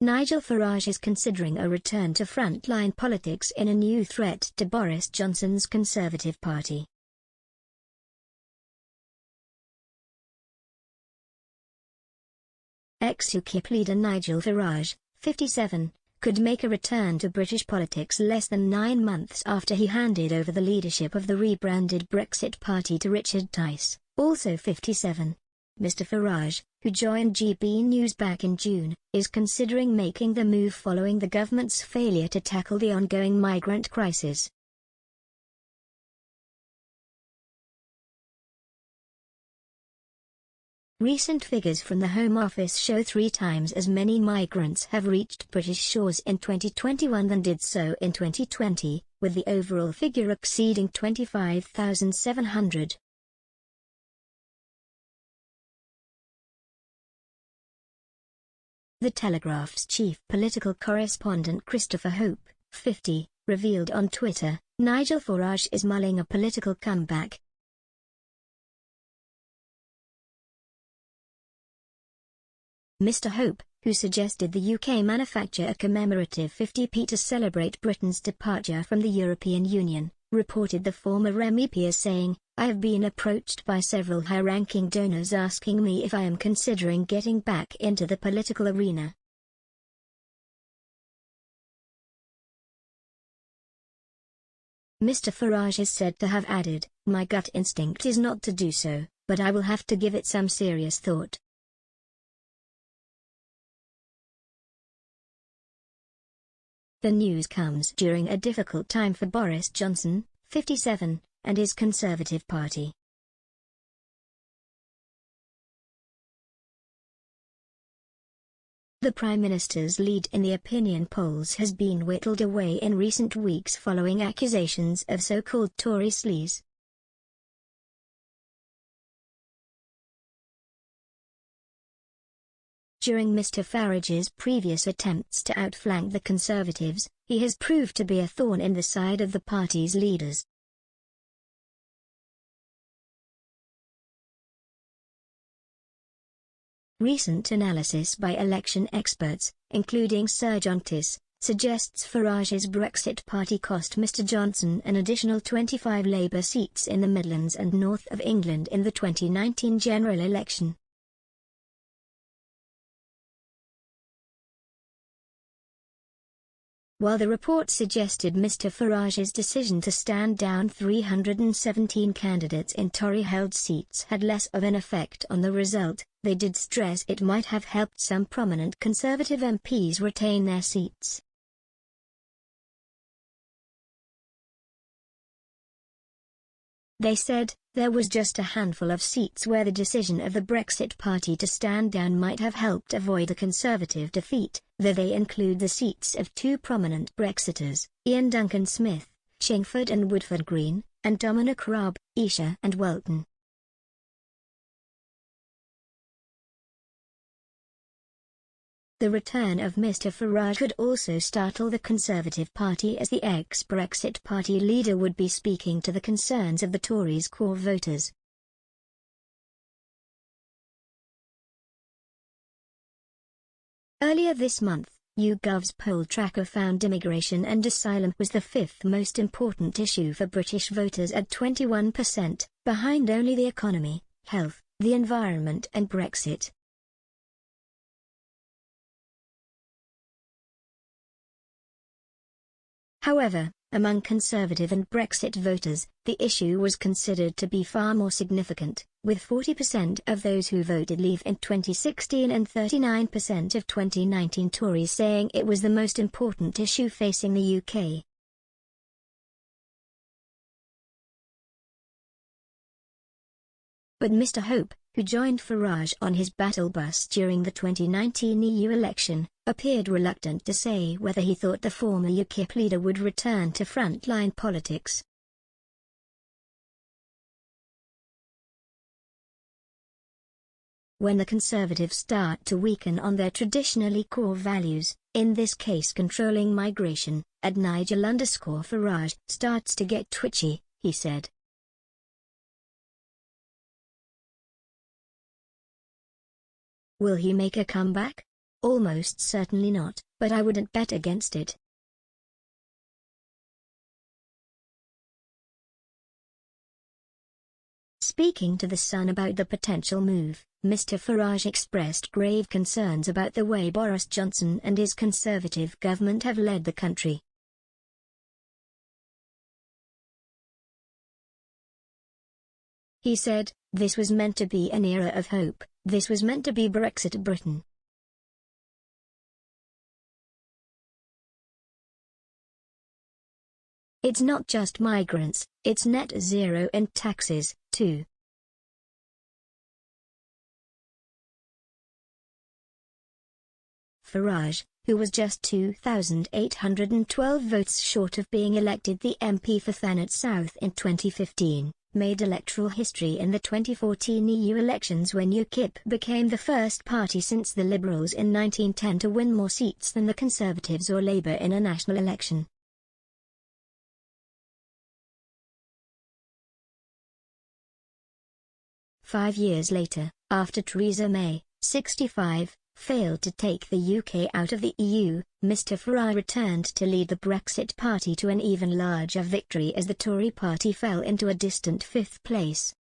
Nigel Farage is considering a return to frontline politics in a new threat to Boris Johnson's Conservative Party. Ex-UKIP leader Nigel Farage, 57, could make a return to British politics less than 9 months after he handed over the leadership of the rebranded Brexit party to Richard Tice, also 57. Mr. Farage, who joined GB News back in June, is considering making the move following the government's failure to tackle the ongoing migrant crisis. Recent figures from the Home Office show 3 times as many migrants have reached British shores in 2021 than did so in 2020, with the overall figure exceeding 25,700. The Telegraph's chief political correspondent Christopher Hope, 50, revealed on Twitter, Nigel Farage is mulling a political comeback. Mr. Hope, who suggested the UK manufacture a commemorative 50p to celebrate Britain's departure from the European Union, reported the former MEP as saying, "I have been approached by several high-ranking donors asking me if I am considering getting back into the political arena." Mr. Farage is said to have added, "My gut instinct is not to do so, but I will have to give it some serious thought." The news comes during a difficult time for Boris Johnson, 57, and his Conservative Party. The Prime Minister's lead in the opinion polls has been whittled away in recent weeks following accusations of so-called Tory sleaze. During Mr. Farage's previous attempts to outflank the Conservatives, he has proved to be a thorn in the side of the party's leaders. Recent analysis by election experts, including Sir John Tice, suggests Farage's Brexit party cost Mr. Johnson an additional 25 Labour seats in the Midlands and north of England in the 2019 general election. While the report suggested Mr. Farage's decision to stand down 317 candidates in Tory-held seats had less of an effect on the result, they did stress it might have helped some prominent Conservative MPs retain their seats. They said, there was just a handful of seats where the decision of the Brexit party to stand down might have helped avoid a Conservative defeat, though they include the seats of 2 prominent Brexiters, Ian Duncan Smith, Chingford and Woodford Green, and Dominic Raab, Esher and Welton. The return of Mr. Farage could also startle the Conservative Party, as the ex-Brexit party leader would be speaking to the concerns of the Tories' core voters. Earlier this month, YouGov's poll tracker found immigration and asylum was the 5th most important issue for British voters at 21%, behind only the economy, health, the environment and Brexit. However, among Conservative and Brexit voters, the issue was considered to be far more significant, with 40% of those who voted Leave in 2016 and 39% of 2019 Tories saying it was the most important issue facing the UK. But Mr. Hope, who joined Farage on his battle bus during the 2019 EU election, appeared reluctant to say whether he thought the former UKIP leader would return to frontline politics. When the Conservatives start to weaken on their traditionally core values, in this case controlling migration, @Nigel_Farage starts to get twitchy, he said. Will he make a comeback? Almost certainly not, but I wouldn't bet against it. Speaking to The Sun about the potential move, Mr. Farage expressed grave concerns about the way Boris Johnson and his Conservative government have led the country. He said, "This was meant to be an era of hope, this was meant to be Brexit Britain. It's not just migrants, it's net zero and taxes, too." Farage, who was just 2,812 votes short of being elected the MP for Thanet South in 2015, made electoral history in the 2014 EU elections when UKIP became the first party since the Liberals in 1910 to win more seats than the Conservatives or Labour in a national election. Five years later, after Theresa May, 65, failed to take the UK out of the EU, Mr. Farage returned to lead the Brexit party to an even larger victory as the Tory party fell into a distant fifth place.